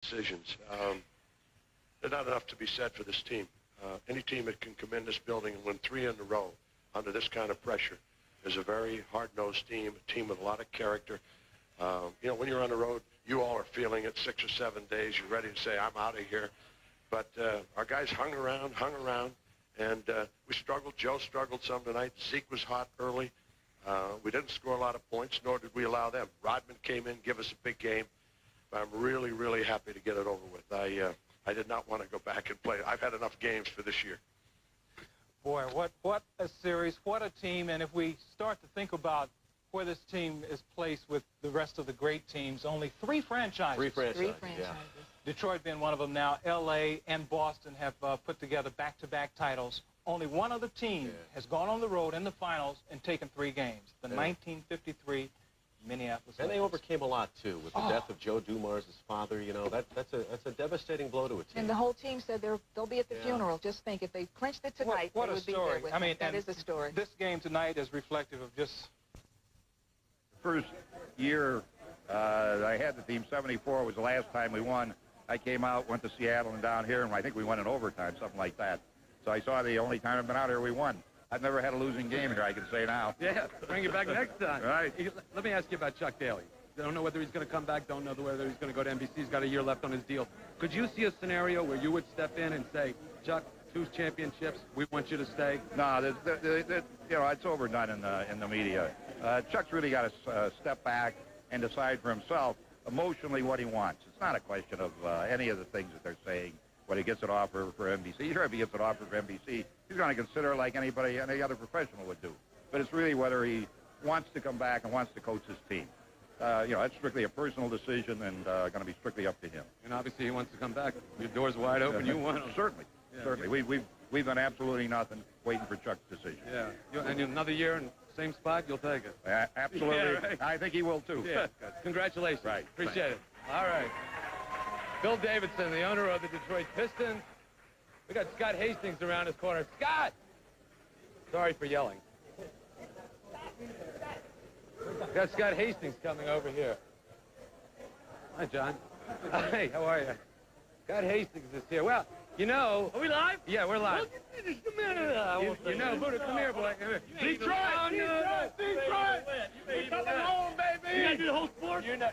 decisions. There's not enough to be said for this team. Any team that can come in this building and win 3 in a row under this kind of pressure is a very hard-nosed team, a team with a lot of character. When you're on the road, you all are feeling it 6 or 7 days. You're ready to say, I'm out of here. But our guys hung around, and we struggled. Joe struggled some tonight. Zeke was hot early. We didn't score a lot of points, nor did we allow them. Rodman came in, give us a big game. But I'm really, really happy to get it over with. I did not want to go back and play. I've had enough games for this year. Boy, what a series, what a team. And if we start to think about where this team is placed with the rest of the great teams, only 3 franchises. Three franchises. Yeah. Detroit being one of them now. L.A. and Boston have put together back-to-back titles. Only one other team has gone on the road in the finals and taken 3 games. The 1953 Minneapolis. And they overcame a lot, too, with the death of Joe Dumars' father. You know, that's a devastating blow to a team. And the whole team said they'll be at the funeral. Just think, if they clinched it tonight, what they a would story. be there with them. That is a story. This game tonight is reflective of just... First year I had the team, 74 was the last time we won. I came out, went to Seattle and down here, and I think we won in overtime, something like that. So I saw the only time I've been out here we won. I've never had a losing game here, I can say now. Yeah, bring it back next time. Right. Let me ask you about Chuck Daly. Don't know whether he's going to come back, don't know whether he's going to go to NBC. He's got a year left on his deal. Could you see a scenario where you would step in and say, Chuck, 2 championships, we want you to stay? No, it's overdone in the media. Chuck's really got to step back and decide for himself emotionally what he wants. It's not a question of any of the things that they're saying, when he gets an offer for NBC. Sure, if he gets an offer for NBC, he's going to consider like any other professional would do. But it's really whether he wants to come back and wants to coach his team. That's strictly a personal decision and going to be strictly up to him. And obviously he wants to come back. Your door's wide open. You want him. Certainly. Yeah, certainly. We've done absolutely nothing waiting for Chuck's decision. Yeah. And another year in the same spot, you'll take it. Absolutely. Yeah, right. I think he will, too. Yeah. Congratulations. Right. Appreciate it. All right. Bill Davidson, the owner of the Detroit Pistons. We got Scott Hastings around his corner. Scott! Sorry for yelling. We got Scott Hastings coming over here. Hi, John. Hey, how are you? Scott Hastings is here. Well, you know... Are we live? Yeah, we're live. Well, just a minute. You know, Buddha, come here, boy. Come here. Detroit! We're coming home, baby! You gotta do the whole sport? No.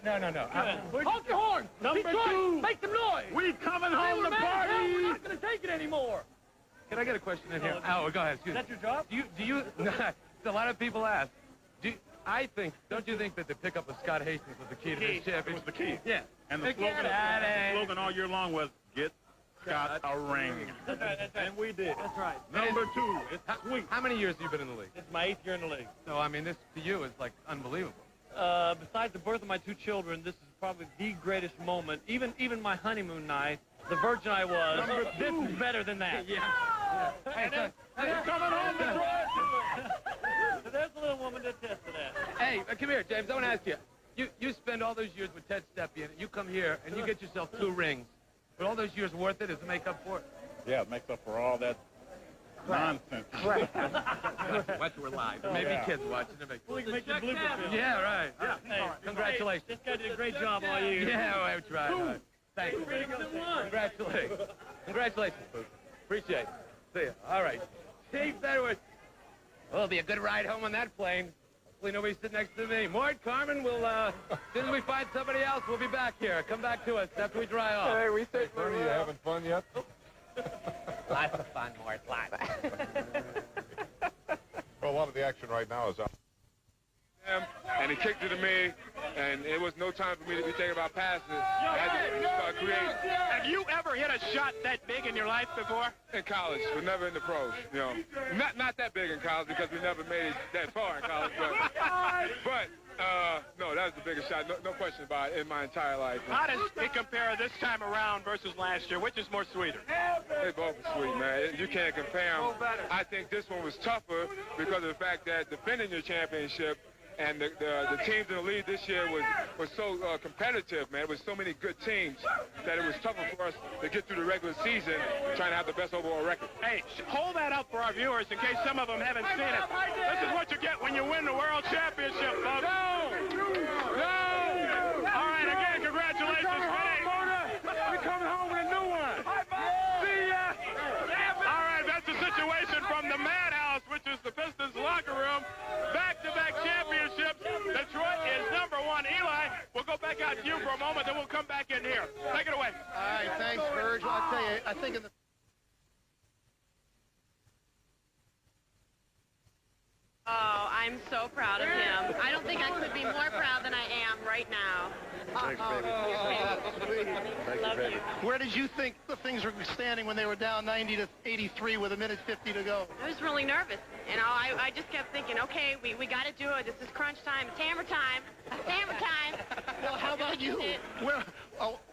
Honk your horn! Number Detroit, 2! make some noise! We coming home to party! We're not gonna take it anymore! Can I get a question in here? Oh, go ahead. Excuse me. Is that your job? Do you? A lot of people ask. Don't you think that the pickup of Scott Hastings was the key to this championship? It was the key. Yeah. And the slogan all year long was, get Scott a ring. That's right. And we did. That's right. Number 2, it's sweet. How many years have you been in the league? It's my 8th year in the league. So, I mean, this to you is like unbelievable. Besides the birth of my 2 children, this is probably the greatest moment. Even my honeymoon night, the virgin I was, this is better than that. Yeah. Hey, Coming home, Detroit! There's a little woman that tested that. hey, come here, James. I want to ask you. You spend all those years with Ted Stepien, and you come here and you get yourself 2 rings. But all those years worth it? Does it make up for it? Yeah, it makes up for all that nonsense. Watch, we're live. Maybe kids watching. We can make your blooper film. Yeah, right. Hey, Congratulations. This guy did a great job all year. Yeah, that's right. Thank you. Congratulations. Congratulations, Booth. Appreciate it. See ya. All right. Chief Edwards. Well, it'll be a good ride home on that plane. Hopefully nobody sit next to me. Mort, Carmen, as soon as we find somebody else, we'll be back here. Come back to us after we dry off. Hey, we think we're you having fun yet? Lots of fun, Mort. Lots. Well, a lot of the action right now is out. And he kicked it to me, and it was no time for me to be thinking about passing it. I had to start creating. Have you ever hit a shot that big in your life before? In college, but never in the pros. Not that big in college because we never made it that far in college. But no, that was the biggest shot, no question about it, in my entire life. How does it compare this time around versus last year? Which is more sweeter? They both were sweet, man. You can't compare them. I think this one was tougher because of the fact that defending your championship and the teams in the league this year was so competitive, man. With so many good teams that it was tougher for us to get through the regular season trying to have the best overall record. Hey, hold that up for our viewers in case some of them haven't seen it. This is what you get when you win the World Championship, folks. No! All right, again, congratulations, Vinny. Take it away. All right, thanks, Verge. Well, I'll tell you, I think in the... Oh, I'm so proud of him. I don't think I could be more proud than I am right now. Thanks, baby. Thank you, baby. Where did you think the things were standing when they were down 90-83 with 1:50 to go? I was really nervous. You know, I just kept thinking, okay, we got to do it. This is crunch time. It's hammer time. It's hammer time. Well, how about you?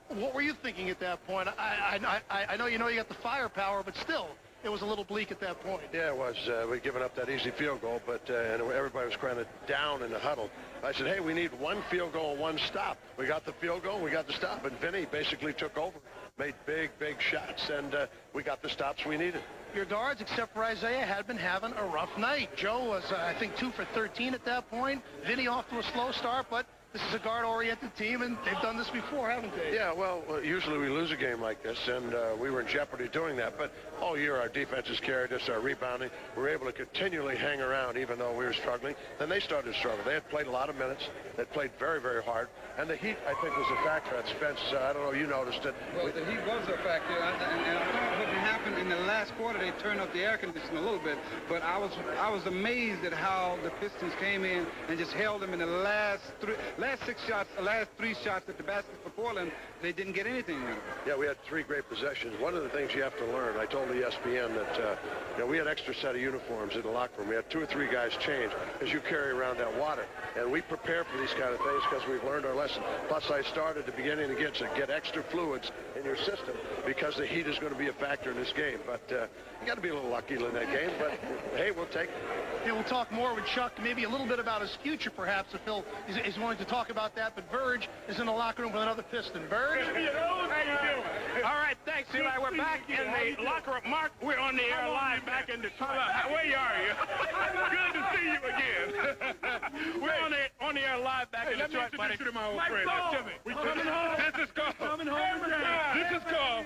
What were you thinking at that point? I know you got the firepower, but still, it was a little bleak at that point. Yeah, it was. We'd given up that easy field goal, but and everybody was kind of down in the huddle. I said, hey, we need one field goal and one stop. We got the field goal, we got the stop, and Vinny basically took over, made big shots, and we got the stops we needed. Your guards, except for Isaiah, had been having a rough night. Joe was, I think, 2 for 13 at that point. Vinny off to a slow start, but this is a guard-oriented team, and they've done this before, haven't they? Yeah, well, usually we lose a game like this, and we were in jeopardy doing that. But all year our defense has carried us, our rebounding. We were able to continually hang around even though we were struggling. Then they started to struggle. They had played a lot of minutes. They played very, very hard. And the heat, I think, was a factor. At Spence, I don't know, you noticed it. Well, the heat was a factor. And I thought what happened in the last quarter, they turned up the air conditioning a little bit. But I was amazed at how the Pistons came in and just held them in the last 6 shots, the last 3 shots at the basket for Portland. They didn't get anything out of it. Yeah, we had 3 great possessions. One of the things you have to learn, I told ESPN that we had extra set of uniforms in the locker room. We had 2 or 3 guys change as you carry around that water. And we prepare for these kind of things because we've learned our lesson. Plus, I started at the beginning again to get extra fluids in your system because the heat is going to be a factor in this game. But you got to be a little lucky in that game. But, hey, we'll take it. Yeah, we'll talk more with Chuck, maybe a little bit about his future, perhaps, if Phil is willing to talk about that. But Verge is in the locker room with another Piston. Verge? How you doing? All right, thanks, Eli. We're back in the locker room. Mark, we're on the air live back in Detroit. Where are you? Good to see you again. We're on the air live back in Detroit, buddy. To my old friend. This is called. This is called.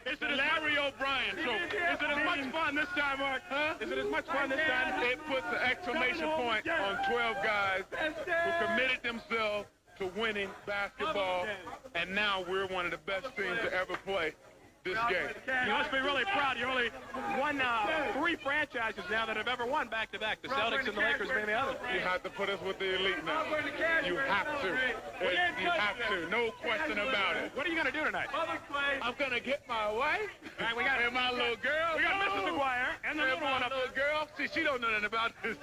It's Larry O'Brien. So, is it as much fun this time, Mark? Huh? Is it as much fun this time? It puts an exclamation point on 12 guys who committed themselves to winning basketball, and now we're one of the best teams to ever play this game. You must be really proud. You're only one 3 franchises now that have ever won back-to-back. The Celtics and the Lakers, maybe others. You have to put us with the elite now. You have to. You have to. No question about it. What are you going to do tonight? I'm going to get my wife and my little girl. We got Mrs. McGuire and the little one. Little girl. See, she don't know nothing about this.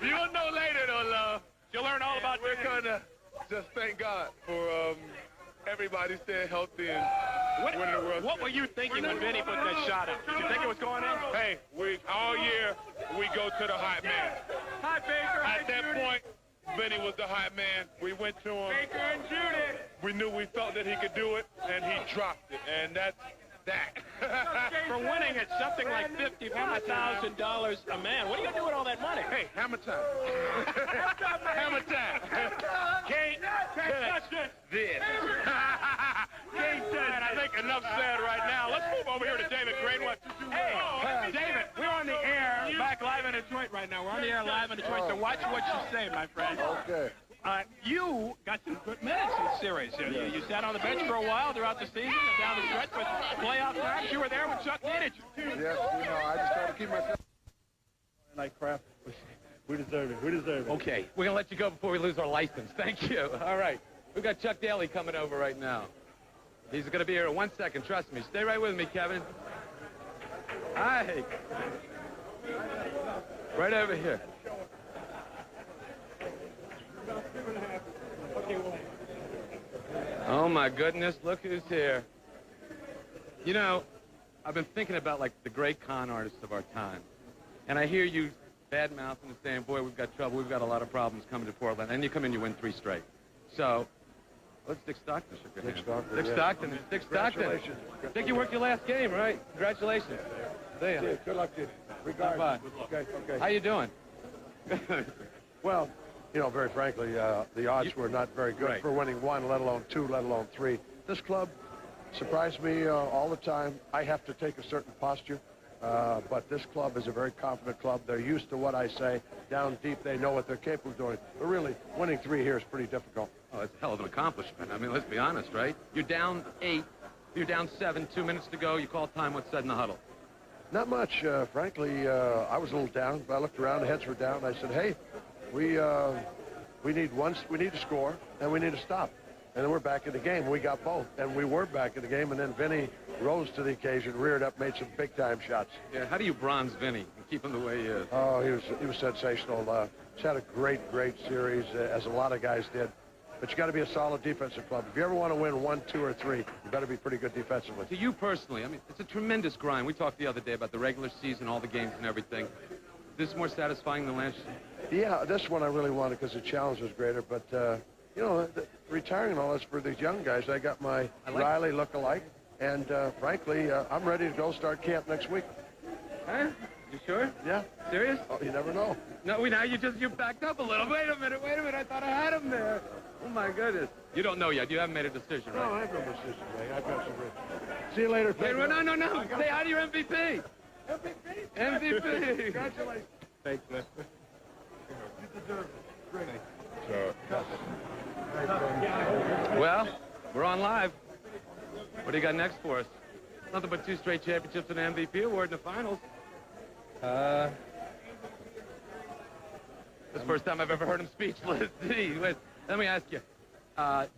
You'll know later, though, love. You'll learn all about. We're going to just thank God for everybody staying healthy and winning the World Series. What were you thinking when Vinny put that shot up? Did you think it was going in? Hey, all year we go to the hot man. Hi, Baker. At that point, Vinny was the hot man. We went to him. Baker and Judy. We knew we felt that he could do it, and he dropped it. And that's that. For winning at something like $50,000 a man. What are you going to do with all that money? Hey, hammer time. Hammer time. Can't touch this. Can't touch. And I think enough said right now. Let's move over here to David Greenwood. Hey, David, we're on the air back live in Detroit right now. We're on the air live in Detroit, so watch what you say, my friend. Okay. You got some good minutes in the series. You sat on the bench for a while throughout the season and down the stretch, but playoff times, you were there when Chuck needed you. Yes, I just try to keep myself. Like crap. We deserve it. We deserve it. Okay, we're going to let you go before we lose our license. Thank you. All right. We've got Chuck Daly coming over right now. He's going to be here in 1 second. Trust me. Stay right with me, Kevin. Hi. Right over here. Oh, my goodness. Look who's here. You know, I've been thinking about, like, the great con artists of our time. And I hear you bad-mouthing and saying, boy, we've got trouble. We've got a lot of problems coming to Portland. And you come in, you win 3 straight. So, let's Dick Stockton shook your hand. Dick Stockton. Dick Stockton. Dick, you worked your last game, right? Congratulations. See ya. Good luck to you. Regards. Bye. Okay. How you doing? Well, very frankly, the odds were not very good for winning 1, let alone 2, let alone 3. This club surprised me all the time. I have to take a certain posture, but this club is a very confident club. They're used to what I say. Down deep, they know what they're capable of doing. But really, winning 3 here is pretty difficult. Oh, it's a hell of an accomplishment. I mean, let's be honest, right? You're down 8. You're down 7. 2 minutes to go. You call time. What's said in the huddle? Not much. Frankly, I was a little down. But I looked around. The heads were down. I said, hey, we need to score, and we need to stop. And then we're back in the game. We got both. And we were back in the game. And then Vinny rose to the occasion, reared up, made some big-time shots. Yeah, how do you bronze Vinny and keep him the way he is? Oh, he was sensational. He's had a great series, as a lot of guys did. But you got to be a solid defensive club. If you ever want to win 1, 2, or 3, you better be pretty good defensively. To you personally, I mean, it's a tremendous grind. We talked the other day about the regular season, all the games and everything. Is this more satisfying than last year? Yeah, this one I really wanted because the challenge was greater. But, you know, retiring and all this for these young guys, I got my Riley look-alike. And, frankly, I'm ready to go start camp next week. Huh? You sure? Yeah. Serious? Oh, you never know. No, now you backed up a little. Wait a minute. I thought I had him there. Oh, my goodness. You don't know yet. You haven't made a decision, right? No, I have no decision, Ray. I've got some risk. See you later. Wait, no. Say hi to your MVP. MVP. Congratulations. Thanks, man. You deserve it. Great. Well, we're on live. What do you got next for us? Nothing but 2 straight championships and an MVP award in the finals. This is the first time I've ever heard him speechless. Gee, wait, let me ask you.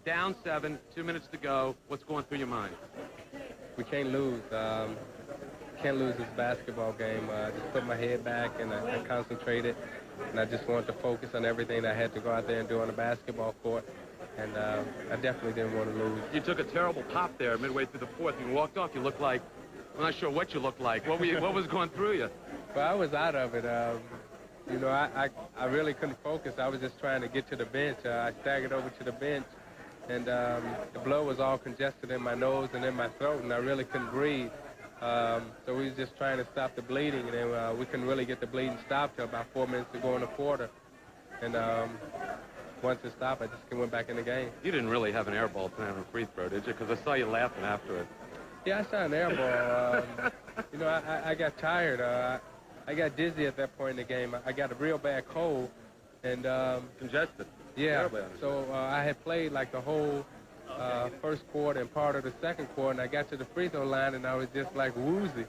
Down 7, 2 minutes to go. What's going through your mind? We can't lose. Can't lose this basketball game. I just put my head back and I concentrated. And I just wanted to focus on everything that I had to go out there and do on the basketball court. And I definitely didn't want to lose. You took a terrible pop there midway through the fourth. When you walked off, you looked like, I'm not sure what you looked like. What was going through you? Well, I was out of it. You know, I really couldn't focus. I was just trying to get to the bench. I staggered over to the bench, and the blood was all congested in my nose and in my throat, and I really couldn't breathe. So we was just trying to stop the bleeding, and then we couldn't really get the bleeding stopped till about 4 minutes to go in the quarter. And once it stopped, I just went back in the game. You didn't really have an air ball tonight on a free throw, did you? Because I saw you laughing after it. Yeah, I saw an air ball. You know, I got tired. I got dizzy at that point in the game. I got a real bad cold. And congested. Yeah, so I had played like the whole first quarter and part of the second quarter, and I got to the free throw line, and I was just like woozy.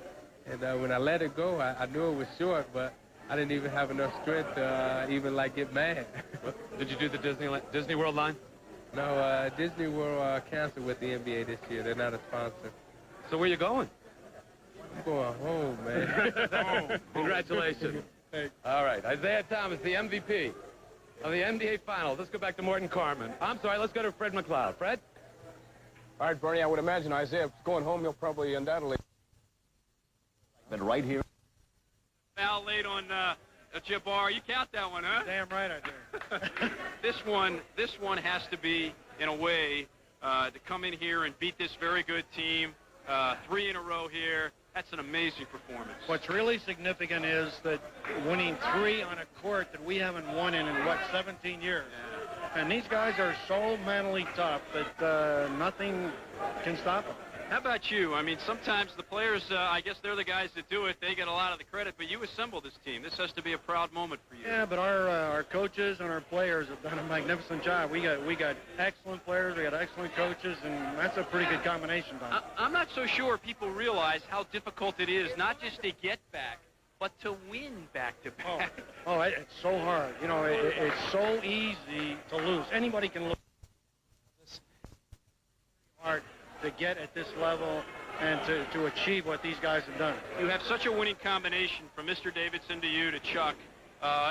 And when I let it go, I knew it was short, but I didn't even have enough strength to even, like, get mad. Did you do the Disney World line? No, Disney World canceled with the NBA this year. They're not a sponsor. So where you going? I'm going home, man. Congratulations. Thanks. All right, Isaiah Thomas, the MVP of the NBA Finals. Let's go back to Morton Carmen. I'm sorry, let's go to Fred McLeod. Fred? All right, Bernie, I would imagine Isaiah going home, he'll probably undoubtedly been right here. Foul late on Jabbar. You count that one, huh? Damn right I do. This one has to be, in a way, to come in here and beat this very good team. 3 in a row here. That's an amazing performance. What's really significant is that winning 3 on a court that we haven't won in what, 17 years. Yeah. And these guys are so mentally tough that nothing can stop them. How about you? I mean, sometimes the players, I guess they're the guys that do it. They get a lot of the credit, but you assemble this team. This has to be a proud moment for you. Yeah, but our coaches and our players have done a magnificent job. We got excellent players, we got excellent coaches, and that's a pretty good combination. I'm not so sure people realize how difficult it is, not just to get back, but to win back-to-back. Oh, it's so hard. You know, it's so easy to lose. Anybody can lose. It's hard to get at this level and to achieve what these guys have done. You have such a winning combination from Mr. Davidson to you to Chuck.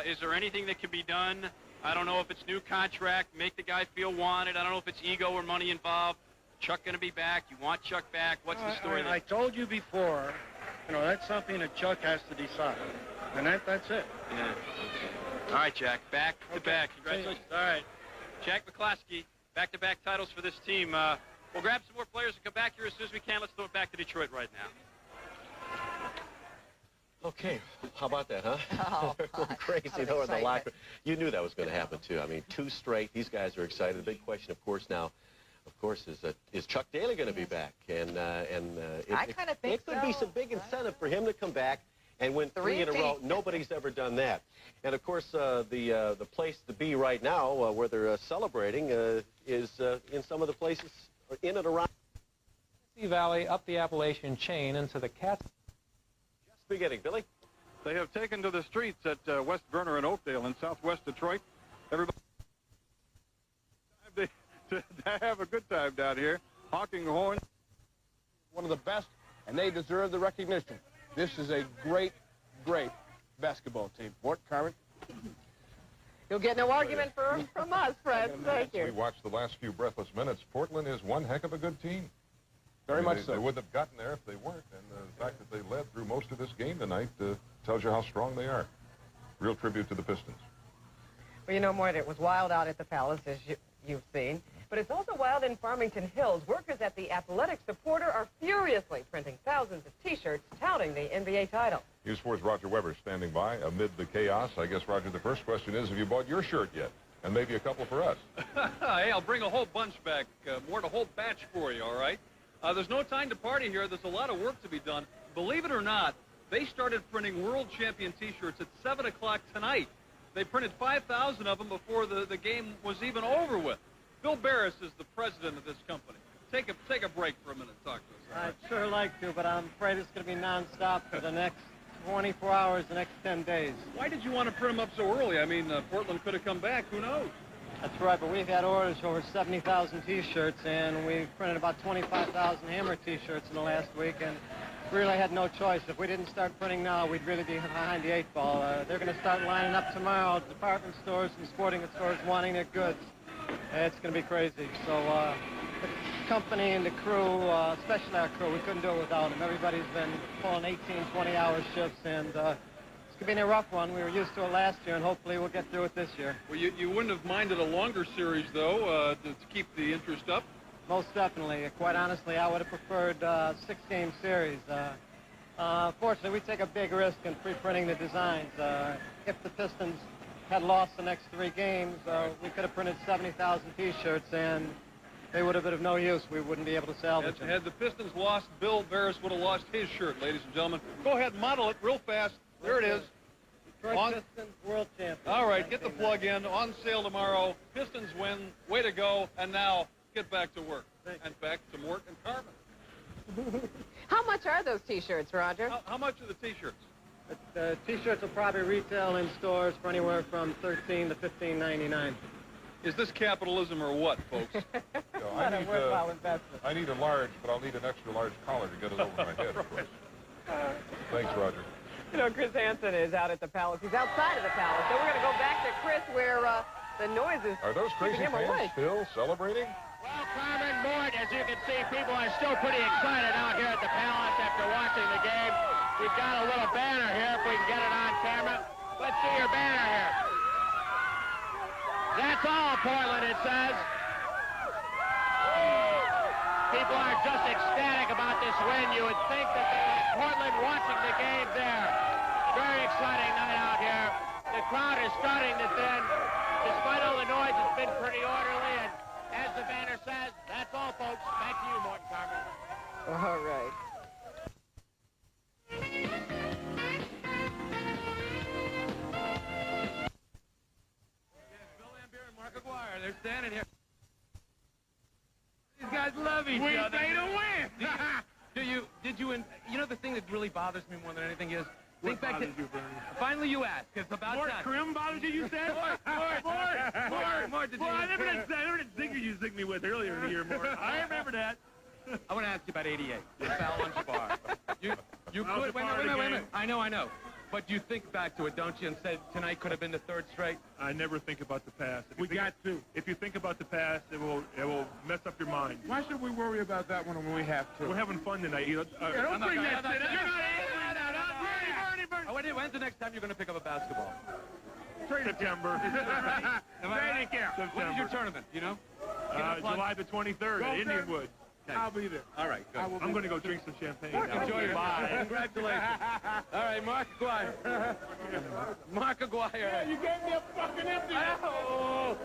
Is there anything that can be done? I don't know if it's new contract, make the guy feel wanted. I don't know if it's ego or money involved. Chuck going to be back. You want Chuck back. What's the story there? I told you before, you know, that's something that Chuck has to decide. And that's it. Yeah. All right, Jack. Back to back. Congratulations. All right. Jack McCloskey, back-to-back titles for this team. We'll grab some more players and come back here as soon as we can. Let's throw it back to Detroit right now. Okay, how about that, huh? Oh, Crazy, though, in the locker. You knew that was going to happen, too. I mean, 2 straight. These guys are excited. The big question, of course, now, is Chuck Daly going to be back? And I kind of think it could be some big incentive for him to come back. and win three in a row. Nobody's ever done that. And, of course, the place to be right now where they're celebrating is in some of the places in and around Valley, up the Appalachian chain into the Cats. Just beginning. Billy? They have taken to the streets at West Verner and Oakdale in southwest Detroit. Everybody to have a good time down here, honking the horn. One of the best, and they deserve the recognition. This is a great, great basketball team. Mort, Carmen? You'll get no argument from us, Fred. Thank We you. watched the last few breathless minutes. Portland is one heck of a good team. Very much so. They wouldn't have gotten there if they weren't. And the fact that they led through most of this game tonight tells you how strong they are. Real tribute to the Pistons. Well, you know, Mort, it was wild out at the Palace, as you've seen. But it's also wild in Farmington Hills. Workers at the Athletic Supporter are furiously printing thousands of T-shirts touting the NBA title. News 4's Roger Weber standing by amid the chaos. I guess, Roger, the first question is, have you bought your shirt yet? And maybe a couple for us. Hey, I'll bring a whole bunch back, Mort, a whole batch for you, all right? There's no time to party here. There's a lot of work to be done. Believe it or not, they started printing world champion T-shirts at 7 o'clock tonight. They printed 5,000 of them before the game was even over with. Bill Barris is the president of this company. Take a break for a minute and talk to us. I'd sure like to, but I'm afraid it's going to be nonstop for the next 24 hours, the next 10 days. Why did you want to print them up so early? I mean, Portland could have come back. Who knows? That's right, but we've had orders for over 70,000 T-shirts, and we've printed about 25,000 Hammer T-shirts in the last week, and really had no choice. If we didn't start printing now, we'd really be behind the 8 ball. They're going to start lining up tomorrow at department stores and sporting goods stores wanting their goods. It's going to be crazy. So the company and the crew, especially our crew, we couldn't do it without them. Everybody's been pulling 18, 20-hour shifts, and it's going to be a rough one. We were used to it last year, and hopefully we'll get through it this year. Well, you wouldn't have minded a longer series, though, to keep the interest up? Most definitely. Quite honestly, I would have preferred a 6-game series. Fortunately, we take a big risk in pre-printing the designs. If the Pistons had lost the next 3 games, we could have printed 70,000 T-shirts, and they would have been of no use. We wouldn't be able to salvage them. Had the Pistons lost, Bill Barris would have lost his shirt, ladies and gentlemen. Go ahead, model it real fast. There it is. Detroit Pistons world champion. All right, get the plug in. On sale tomorrow. Pistons win. Way to go. And now, get back to work. And back to Mort and Carmen. How much are those T-shirts, Roger? How much are the T-shirts? The T-shirts will probably retail in stores for anywhere from $13 to $15.99. Is this capitalism or what, folks? What a worthwhile investment. I need a large, but I'll need an extra large collar to get it over my head, of course. Thanks, Roger. You know, Chris Hansen is out at the Palace. He's outside of the Palace. So we're going to go back to Chris where the noises... Are those crazy fans still celebrating? Well, Carmen, Mort, as you can see, people are still pretty excited out here at the Palace after watching the game. We've got a little banner here, if we can get it on camera. Let's see your banner here. That's all, Portland, it says. People are just ecstatic about this win. You would think that Portland watching the game there. Very exciting night out here. The crowd is starting to thin. Despite all the noise, it's been pretty orderly. And as the banner says, that's all, folks. Back to you, Mort and Carmen. All right. They're standing here. These guys love each We other. say to win. Did you, you know the thing that really bothers me more than anything is, think back to, you, Bernie? finally you asked, it's about Mort time. Krim bothered you, said? Mort, did you? I remember that zinger you zigged me with earlier in the year, Mort. I remember that. I want to ask you about 88. The foul on Spar. You That was could, a wait part a of the minute. game. I know. But you think back to it, don't you, and said tonight could have been the 3rd straight? I never think about the past. If you think about the past, it will mess up your mind. Why should we worry about that one when we have to? We're having fun tonight. don't bring that shit up. When's the next time you're going to pick up a basketball? September. Training camp. When is your tournament, you know? July the 23rd at Indianwood. I'll be there. All right, good. I'm going to go drink some champagne. Enjoy your bye. Congratulations. All right, Mark Aguirre. Mark Aguirre. Yeah, you gave me a fucking empty. Oh.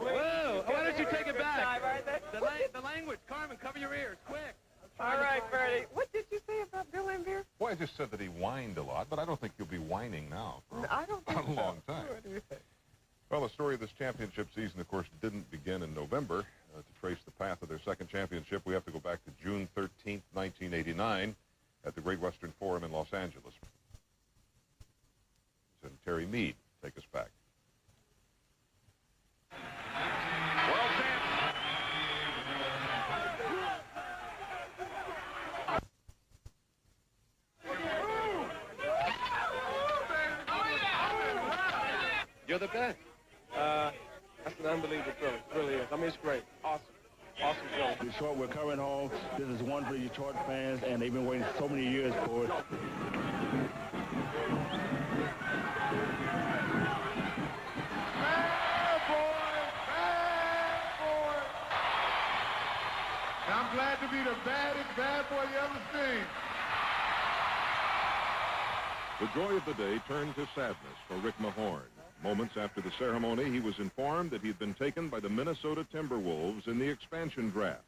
Whoa. Why don't you take it back? The language. Carmen, cover your ears, quick. All right, Bertie. What did you say about Bill Laimbeer? Boy, I just said that he whined a lot, but I don't think he'll be whining now for I don't think a long time. What do you think? Well, the story of this championship season, of course, didn't begin in November. To trace the path of their second championship, we have to go back to June 13th, 1989, at the Great Western Forum in Los Angeles. And Terry Mead, take us back. You're the best. That's an unbelievable feeling. It really is. I mean, it's great. Awesome. Awesome feeling. Detroit, we're coming home. This is one for the Detroit fans, and they've been waiting so many years for it. Bad boy. And I'm glad to be the baddest bad boy you ever seen. The joy of the day turned to sadness for Rick Mahorn. Moments after the ceremony, he was informed that he had been taken by the Minnesota Timberwolves in the expansion draft.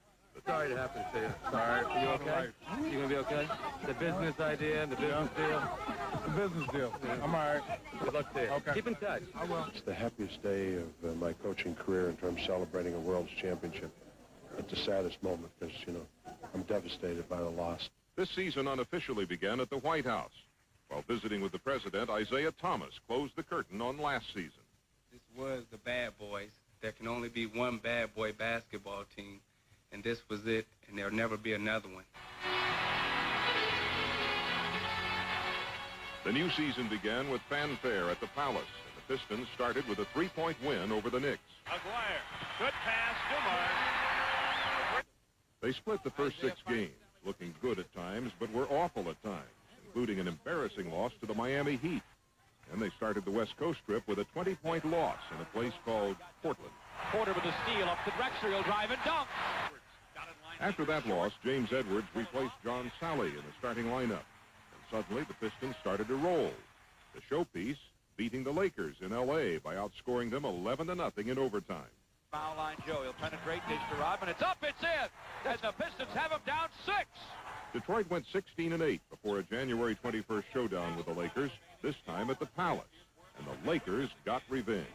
Sorry to happen to you. Sorry. Are you okay? You gonna be okay? The business idea and the business deal. It's a business deal. I'm all right. Good luck to you. Okay. Keep in touch. I will. It's the happiest day of my coaching career in terms of celebrating a world's championship. It's the saddest moment because, you know, I'm devastated by the loss. This season unofficially began at the White House. While visiting with the president, Isaiah Thomas closed the curtain on last season. This was the Bad Boys. There can only be one Bad Boy basketball team, and this was it, and there'll never be another one. The new season began with fanfare at the Palace, and the Pistons started with a 3-point win over the Knicks. Aguirre. Good pass. Dumars. They split the first 6 games, looking good at times, but were awful at times, including an embarrassing loss to the Miami Heat. And they started the West Coast trip with a 20-point loss in a place called Portland. Porter with a steal up to Drexler. He'll drive and dunk. After that loss, James Edwards replaced John Sally in the starting lineup. And suddenly, the Pistons started to roll. The showpiece beating the Lakers in L.A. by outscoring them 11-0 in overtime. Foul line, Joe. He'll penetrate, dish to Rodman. It's up, it's in. And the Pistons have him down 6. Detroit went 16-8 before a January 21st showdown with the Lakers, this time at the Palace. And the Lakers got revenge.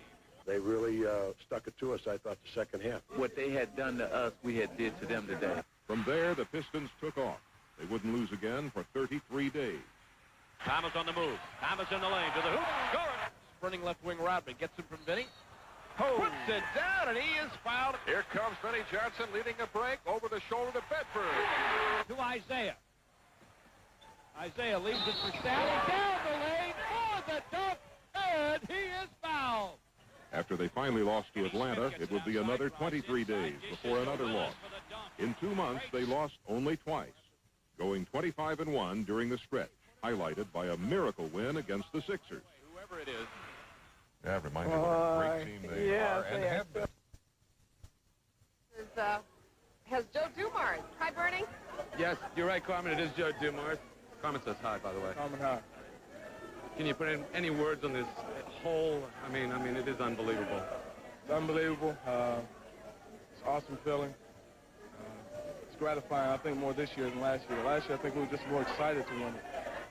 They really stuck it to us, I thought, the second half. What they had done to us, we had did to them today. From there, the Pistons took off. They wouldn't lose again for 33 days. Thomas on the move. Thomas in the lane to the hoop. Scoring. Sprinting left wing Rodman gets it from Vinny. Puts it down, and he is fouled. Here comes Vinny Johnson leading a break over the shoulder to Bedford. To Isaiah. Isaiah leaves it for Sally. Down the lane for the dunk. And he is fouled. After they finally lost to Atlanta, it would be another 23 days before another loss. In 2 months, they lost only twice, going 25-1 during the stretch, highlighted by a miracle win against the Sixers. Whoever it is. Yeah, it reminds me of what a great team they are and have been. Has Joe Dumars. Hi, Bernie. Yes, you're right, Carmen. It is Joe Dumars. Carmen says hi, by the way. Carmen, hi. Can you put in any words on this whole? I mean, it is unbelievable. It's unbelievable. It's an awesome feeling. It's gratifying, I think, more this year than last year. Last year, I think we were just more excited to win it.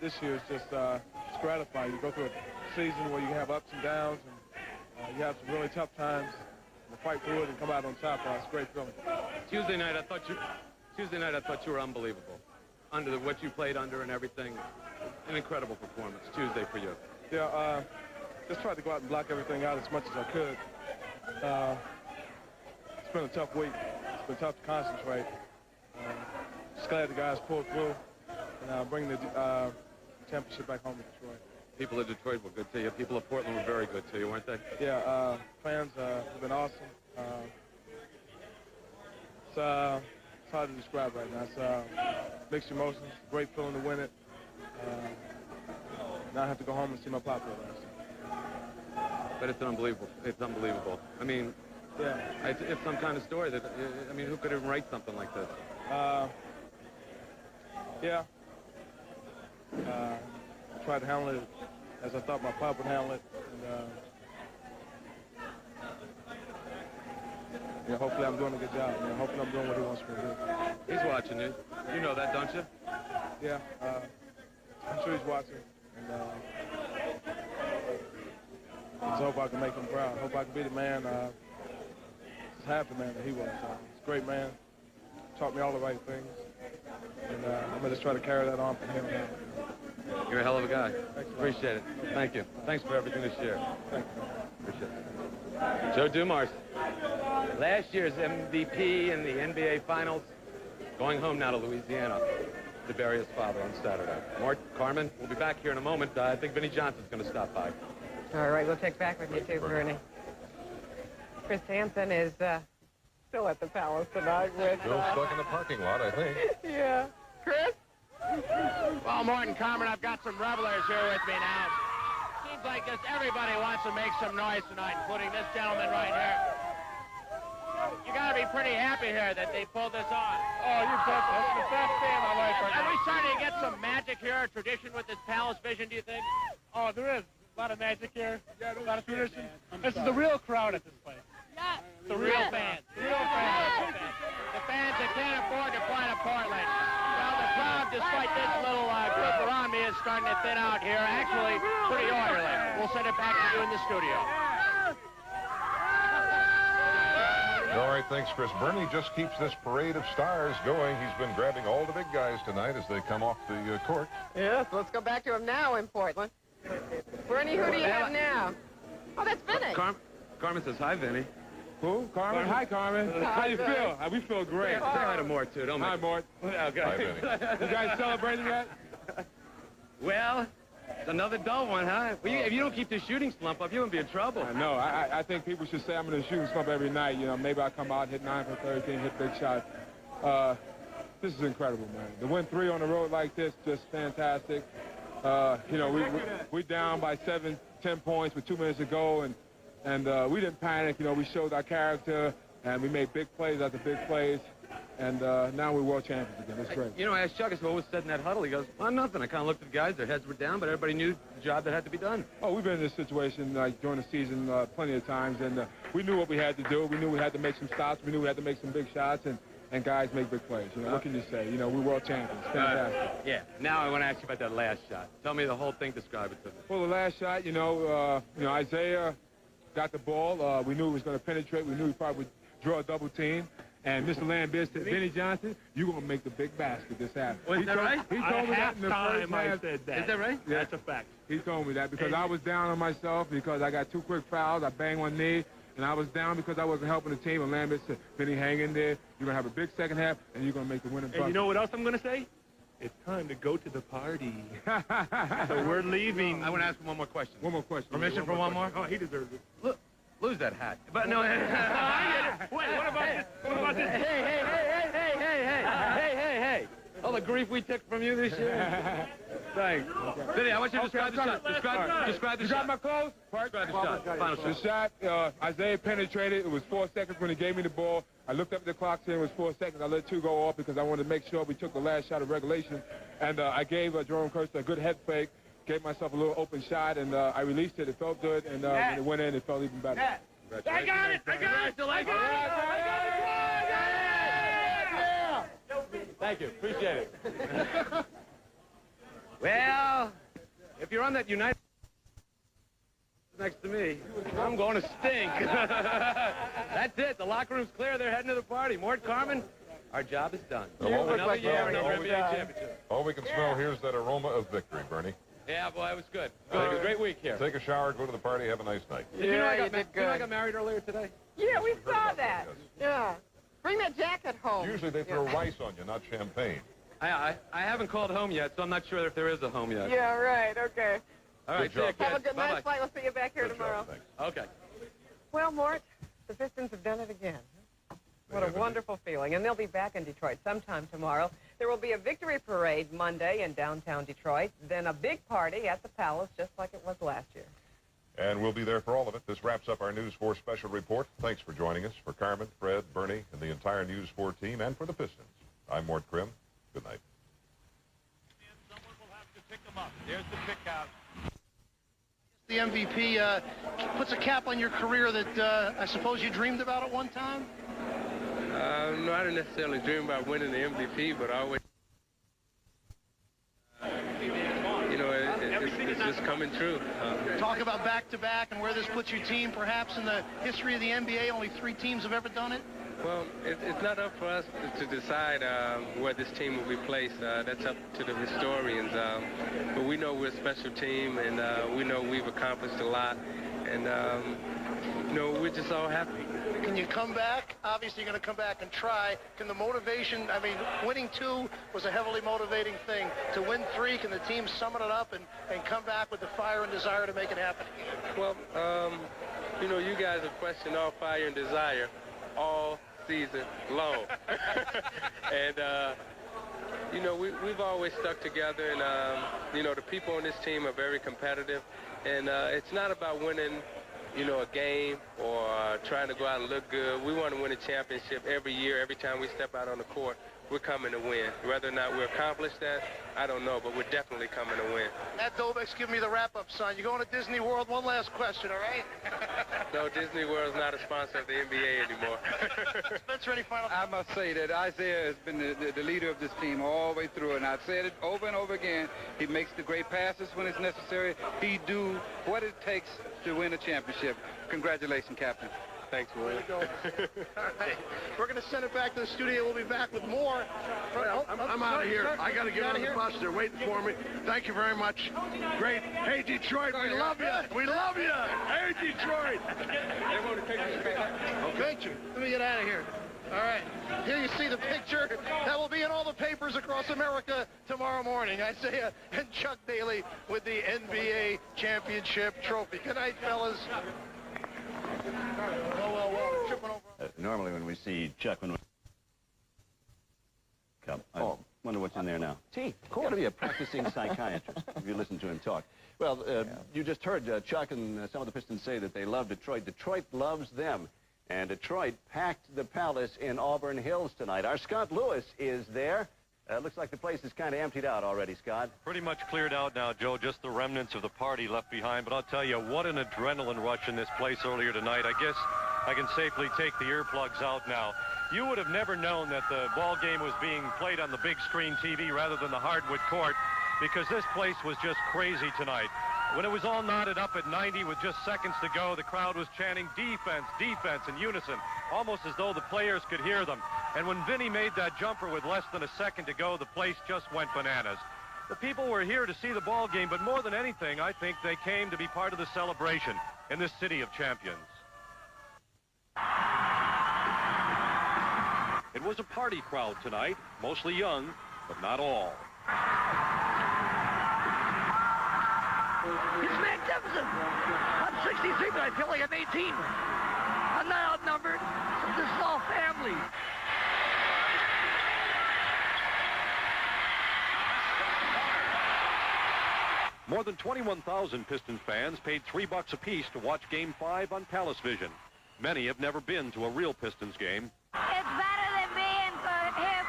This year, it's just it's gratifying. You go through a season where you have ups and downs, and you have some really tough times, and fight through it and come out on top. It's a great feeling. Tuesday night, I thought you were unbelievable. Under what you played under and everything. An incredible performance Tuesday for you. Yeah, just tried to go out and block everything out as much as I could. It's been a tough week. It's been tough to concentrate. Just glad the guys pulled through and bring the championship back home to Detroit. People of Detroit were good to you. People of Portland were very good to you, weren't they? Yeah, fans have been awesome. It's hard to describe right now. It's mixed emotions. Great feeling to win it. Now I have to go home and see my pop play last time. But it's unbelievable. It's unbelievable. I mean, yeah, it's some kind of story that, I mean, who could even write something like this? Yeah. I tried to handle it as I thought my pop would handle it. And, hopefully I'm doing a good job. Hopefully I'm doing what he wants me to do. He's watching you. You know that, don't you? Yeah. I'm sure he's watching. And I just hope I can make him proud. Hope I can be the man, just half the man that he was. He's a great man. Taught me all the right things. And I'm going to just try to carry that on from here on out. You're a hell of a guy. Thanks, Appreciate it. Thank you. Thanks for everything this year. Thank you. Appreciate it. Joe Dumars, last year's MVP in the NBA Finals, going home now to Louisiana to bury his father on Saturday. Mort Carmen, we'll be back here in a moment. I think Vinnie Johnson's going to stop by. All right, we'll check back with you too, Bernie. Chris Hansen is still at the Palace tonight with... Still stuck in the parking lot, I think. Yeah. Chris? Well, Morton Carmen, I've got some revelers here with me now. Seems like just everybody wants to make some noise tonight, including this gentleman right here. You got to be pretty happy here that they pulled this on. Oh, you bet. That's the best day of my life right Are now. we starting to get some magic here, a tradition with this Palace Vision, do you think? Oh, there is. A lot of magic here. Yeah, a lot of tradition. This is the real crowd at this place. Yeah. The real fans. The real fans. The fans that can't afford to fly to Portland. Well, the crowd, despite this little group around me, is starting to thin out here. Actually, pretty orderly. We'll send it back to you in the studio. All right, thanks, Chris. Bernie just keeps this parade of stars going. He's been grabbing all the big guys tonight as they come off the court. Yes, let's go back to him now in Portland. Bernie, who do you have now? Oh, that's Vinny. Carmen says hi, Vinny. Who? Carmen? Hi, Carmen. How you feel? We feel great. Say hi to Mort, too. Don't Hi, make... Mort. Okay. Hi, Vinny. You guys celebrating yet? Well, it's another dull one, huh? Well, if you don't keep the shooting slump up, you're going to be in trouble. I know. I think people should say I'm in a shooting slump every night. You know, maybe I come out, hit 9 for 13, hit big shots. This is incredible, man. To win 3 on the road like this, just fantastic. You know, we down by 7, 10 points with 2 minutes to go, and we didn't panic. You know, we showed our character, and we made big plays after big plays, and now we're world champions again. It's great. You know, I asked Chuck, I said, what was said in that huddle? He goes, well, nothing. I kind of looked at the guys. Their heads were down, but everybody knew the job that had to be done. Oh, we've been in this situation like during the season plenty of times, and we knew what we had to do. We knew we had to make some stops. We knew we had to make some big shots, and guys make big plays. You know, what can you say? You know, we're world champions. Fantastic. Yeah. Now I want to ask you about that last shot. Tell me the whole thing. Describe it to me. Well, the last shot, you know, Isaiah got the ball. We knew he was going to penetrate. We knew he probably would draw a double team. And Mr. Lambert said, Vinnie Johnson, you're going to make the big basket this half. Was that right? He told me that in the first Halftime I half. said that. Is that right? Yeah. That's a fact. He told me that because I was down on myself because I got 2 quick fouls. I banged one knee. And I was down because I wasn't helping the team. And Lambert said, Vinny, hang in there. You're going to have a big second half, and you're going to make the winning bucket. And you know what else I'm going to say? It's time to go to the party. So we're leaving. I want to ask him one more question. One more question. Permission for one more? Oh, he deserves it. Look, lose that hat. But no. Wait, what about this? What about this? Hey. All the grief we took from you this year. Thanks. Vinny, I want you to describe the shot. Describe the You shot. got my clothes? Describe the shot. Final The shot. shot, Isaiah penetrated. It was 4 seconds when he gave me the ball. I looked up at the clock, saying it was 4 seconds. I let 2 go off because I wanted to make sure we took the last shot of regulation. And I gave Jerome Kirsten a good head fake, gave myself a little open shot, and I released it. It felt good, and when it went in, it felt even better. I got it! Thank you. Appreciate it. Well, if you're on that United next to me, I'm going to stink. That's it. The locker room's clear. They're heading to the party. Mort Carmen, our job is done. Another year, another NBA championship. All we can smell here is that aroma of victory, Bernie. Yeah, boy, it was good. Good. Great week here. Take a shower, go to the party, have a nice night. Did you know I got married earlier today? Yeah, we saw that. Yeah. Bring that jacket home. Usually they throw rice on you, not champagne. I haven't called home yet, so I'm not sure if there is a home yet. Yeah, right. Okay. All right, Good job. see you, Have a kids. good Bye-bye. night flight. We'll see you back here tomorrow. Thanks. Okay. Well, Mort, the Pistons have done it again. What a wonderful feeling. And they'll be back in Detroit sometime tomorrow. There will be a victory parade Monday in downtown Detroit, then a big party at the Palace, just like it was last year. And we'll be there for all of it. This wraps up our News 4 special report. Thanks for joining us. For Carmen, Fred, Bernie, and the entire News 4 team, and for the Pistons, I'm Mort Krim. Good night. Someone will have to pick them up. There's the pick out. The MVP puts a cap on your career that I suppose you dreamed about at one time? No, I didn't necessarily dream about winning the MVP, but I always... it's coming true. Talk about back-to-back and where this puts your team, perhaps in the history of the NBA. Only 3 teams have ever done it. Well, it's not up for us to decide where this team will be placed. That's up to the historians. But we know we're a special team, and we know we've accomplished a lot. And, we're just all happy. Can you come back? Obviously, you're going to come back and try. Can the motivation, I mean, winning 2 was a heavily motivating thing. To win 3, can the team summon it up and come back with the fire and desire to make it happen? Well, you guys have questioned all fire and desire all season long. And, we've always stuck together, and, the people on this team are very competitive. And it's not about winning, a game or trying to go out and look good. We want to win a championship every year. Every time we step out on the court, we're coming to win. Whether or not we accomplish that, I don't know, but we're definitely coming to win. Matt Dobek's giving me the wrap-up, son. You going to Disney World? One last question, all right? No, Disney World's not a sponsor of the NBA anymore. Spencer, any final? I must say that Isaiah has been the leader of this team all the way through, and I've said it over and over again. He makes the great passes when it's necessary. He do what it takes to win a championship. Congratulations, Captain. Thanks, William. All right. We're going to send it back to the studio. We'll be back with more. I'm out of here. I got to get on the bus. They're waiting for me. Thank you very much. Great. Hey, Detroit, we love you. We love you. Hey, Detroit. They want to take this back. Okay. Let me get out of here. All right. Here you see the picture. That will be in all the papers across America tomorrow morning. Isaiah and Chuck Daly with the NBA championship trophy. Good night, fellas. Tripping over. Normally when we see Chuck, I wonder what's in there now. Tea. Cool. Got to be a practicing psychiatrist if you listen to him talk. Well, you just heard Chuck and some of the Pistons say that they love Detroit. Detroit loves them. And Detroit packed the Palace in Auburn Hills tonight. Our Scott Lewis is there. Looks like the place is kind of emptied out already, Scott. Pretty much cleared out now, Joe. Just the remnants of the party left behind. But I'll tell you, what an adrenaline rush in this place earlier tonight. I guess I can safely take the earplugs out now. You would have never known that the ball game was being played on the big screen TV rather than the hardwood court, because this place was just crazy tonight. When it was all knotted up at 90 with just seconds to go, the crowd was chanting defense, defense in unison, almost as though the players could hear them. And when Vinny made that jumper with less than a second to go, the place just went bananas. The people were here to see the ball game, but more than anything, I think they came to be part of the celebration in this city of champions. It was a party crowd tonight, mostly young, but not all. It's magnificent. I'm 63, but I feel like I'm 18. I'm not outnumbered. This is all family. More than 21,000 Pistons fans paid $3 apiece to watch Game 5 on Palace Vision. Many have never been to a real Pistons game. It's better than being here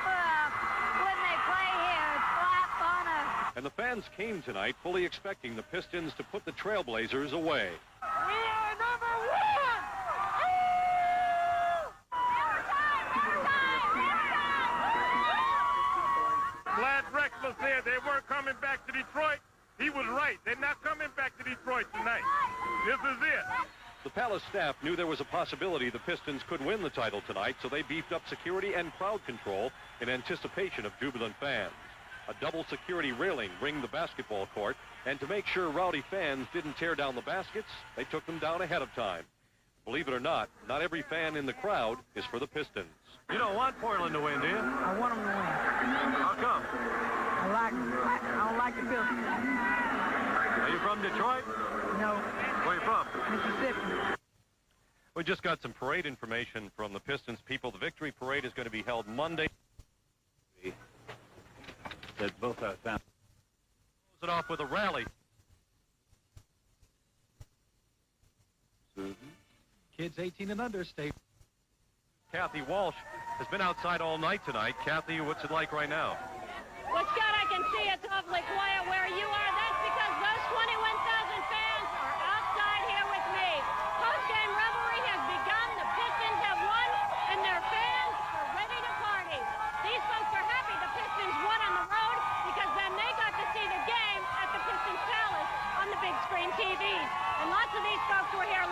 when they play here. It's flat on us. And the fans came tonight fully expecting the Pistons to put the Trailblazers away. We are number one! Glad Drexler said they weren't coming back to Detroit. He was right. They're not coming back to Detroit tonight. This is it. The Palace staff knew there was a possibility the Pistons could win the title tonight, so they beefed up security and crowd control in anticipation of jubilant fans. A double security railing ringed the basketball court, and to make sure rowdy fans didn't tear down the baskets, they took them down ahead of time. Believe it or not every fan in the crowd is for the Pistons. You don't want Portland to win, do you? I want them to win. How come? I don't like the Pistons. Are you from Detroit? No. Where are you from? Mississippi. We just got some parade information from the Pistons people. The victory parade is going to be held Monday. That both are found. Close it off with a rally. Kids 18 and under stay. Kathy Walsh has been outside all night tonight. Kathy, what's it like right now? Well, Scott, I can see it's awfully quiet where you are. That's because those 21,000 fans are outside here with me. Post-game revelry has begun. The Pistons have won, and their fans are ready to party. These folks are happy the Pistons won on the road because then they got to see the game at the Pistons Palace on the big big screen TVs. And lots of these folks were here long